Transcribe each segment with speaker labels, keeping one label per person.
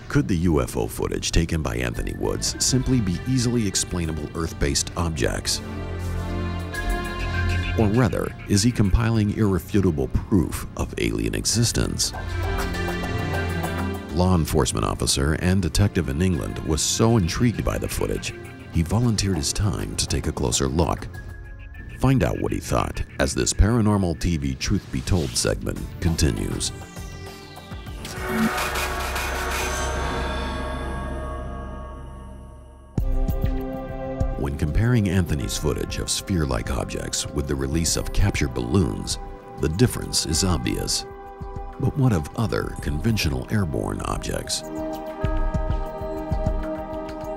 Speaker 1: Could the UFO footage taken by Anthony Woods simply be easily explainable Earth-based objects? Or rather, is he compiling irrefutable proof of alien existence? Law enforcement officer and detective in England was so intrigued by the footage, he volunteered his time to take a closer look. Find out what he thought as this Paranormal TV Truth Be Told segment continues. When comparing Anthony's footage of sphere-like objects with the release of captured balloons, the difference is obvious. But what of other conventional airborne objects?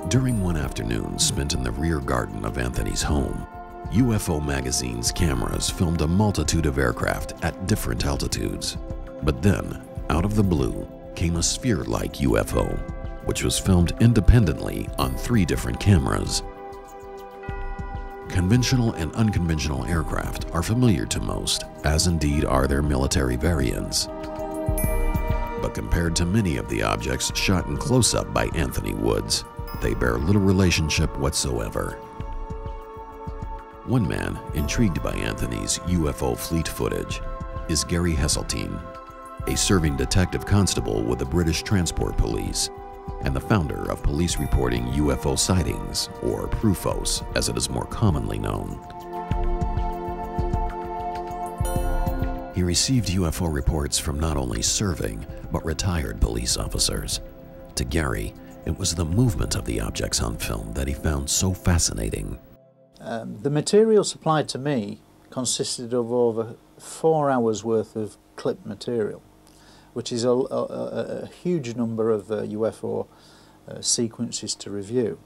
Speaker 1: During one afternoon spent in the rear garden of Anthony's home, UFO Magazine's cameras filmed a multitude of aircraft at different altitudes. But then, out of the blue, came a sphere-like UFO, which was filmed independently on 3 different cameras. Conventional and unconventional aircraft are familiar to most, as indeed are their military variants. But compared to many of the objects shot in close-up by Anthony Woods, they bear little relationship whatsoever. One man intrigued by Anthony's UFO fleet footage is Gary Heseltine, a serving detective constable with the British Transport Police and the founder of Police Reporting UFO Sightings, or PRUFOS as it is more commonly known. He received UFO reports from not only serving, but retired police officers. To Gary, it was the movement of the objects on film that he found so fascinating.
Speaker 2: The material supplied to me consisted of over 4 hours worth of clip material, which is a huge number of UFO sequences to review.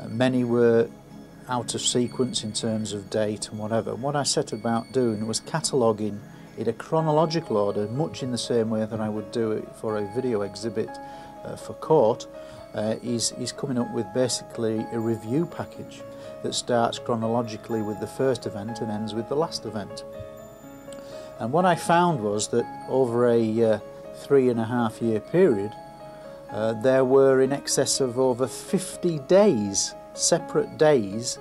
Speaker 2: Many were out of sequence in terms of date and whatever. What I set about doing was cataloguing in a chronological order, much in the same way that I would do it for a video exhibit for court, is coming up with basically a review package that starts chronologically with the first event and ends with the last event. And what I found was that over a 3.5-year period, there were in excess of over 50 days, separate days,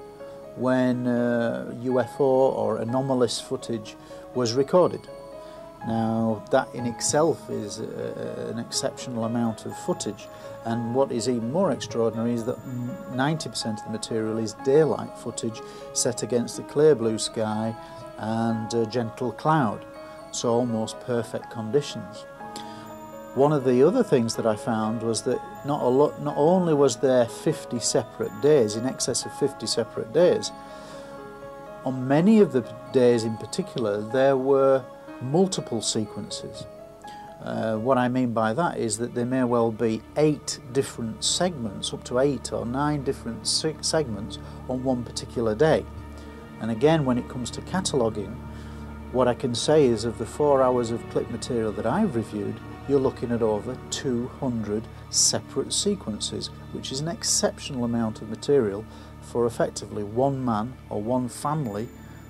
Speaker 2: when UFO or anomalous footage was recorded. Now that in itself is an exceptional amount of footage, and what is even more extraordinary is that 90% of the material is daylight footage set against a clear blue sky and a gentle cloud, so almost perfect conditions. One of the other things that I found was that not only was there 50 separate days, in excess of 50 separate days, on many of the days in particular there were multiple sequences. What I mean by that is that there may well be 8 different segments, up to 8 or 9 different segments on one particular day. And again, when it comes to cataloguing, what I can say is of the 4 hours of clip material that I've reviewed, you're looking at over 200 separate sequences, which is an exceptional amount of material for effectively one man or one family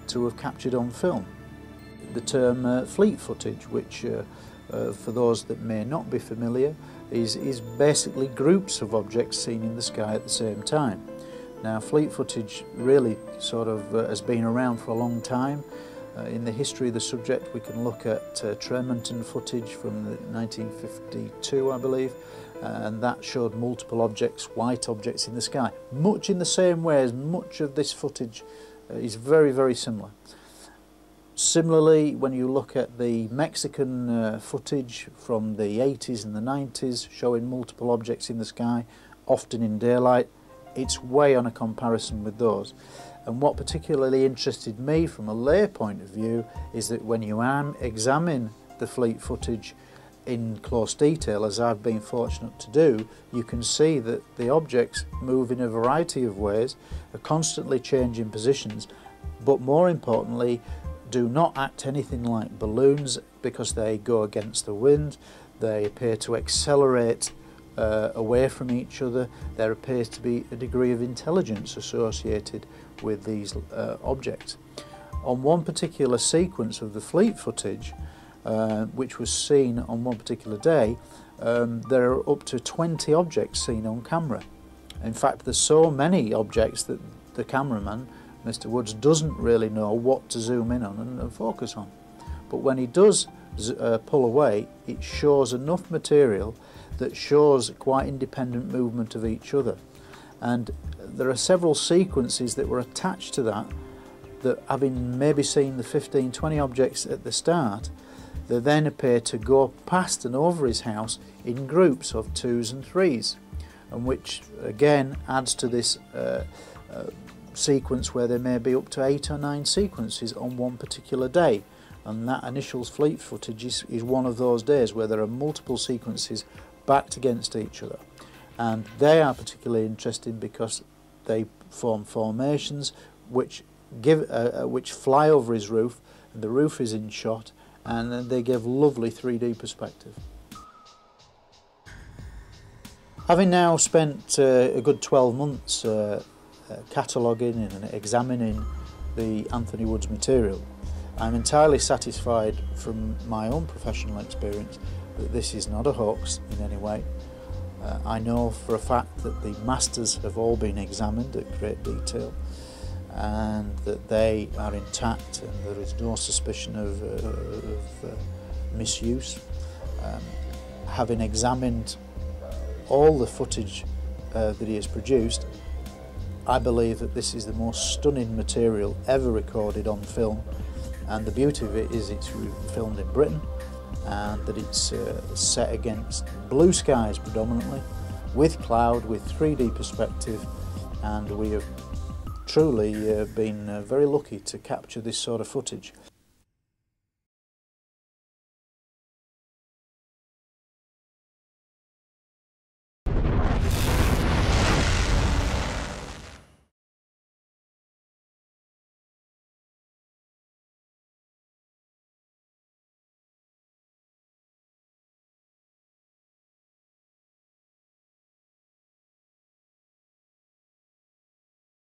Speaker 2: to have captured on film. The term fleet footage, which for those that may not be familiar, is basically groups of objects seen in the sky at the same time. Now, fleet footage really sort of has been around for a long time. In the history of the subject, we can look at Tremonton footage from 1952, I believe, and that showed multiple objects, white objects in the sky, much in the same way as much of this footage is very, very similar. Similarly, when you look at the Mexican footage from the 80s and the 90s showing multiple objects in the sky, often in daylight, it's way on a comparison with those. And what particularly interested me from a lay point of view is that when you examine the fleet footage in close detail, as I've been fortunate to do, you can see that the objects move in a variety of ways, are constantly changing positions, but more importantly, do not act anything like balloons because they go against the wind. They appear to accelerate away from each other. There appears to be a degree of intelligence associated with these objects. On one particular sequence of the fleet footage, which was seen on one particular day, there are up to 20 objects seen on camera. In fact, there's so many objects that the cameraman, Mr. Woods, doesn't really know what to zoom in on and focus on. But when he does pull away, it shows enough material that shows quite independent movement of each other. And there are several sequences that were attached to that, having maybe seen the 15-20 objects at the start, they then appear to go past and over his house in groups of 2s and 3s, and which again adds to this sequence where there may be up to 8 or 9 sequences on one particular day. And that initial fleet footage is one of those days where there are multiple sequences backed against each other. And they are particularly interesting because they form formations which fly over his roof, and the roof is in shot, and then they give lovely 3D perspective. Having now spent a good 12 months cataloguing and examining the Anthony Woods material, I'm entirely satisfied from my own professional experience that this is not a hoax in any way. I know for a fact that the masters have all been examined at great detail, and that they are intact and there is no suspicion of misuse. Having examined all the footage that he has produced, I believe that this is the most stunning material ever recorded on film, and the beauty of it is it's filmed in Britain, and that it's set against blue skies predominantly, with cloud, with 3D perspective, and we have truly been very lucky to capture this sort of footage.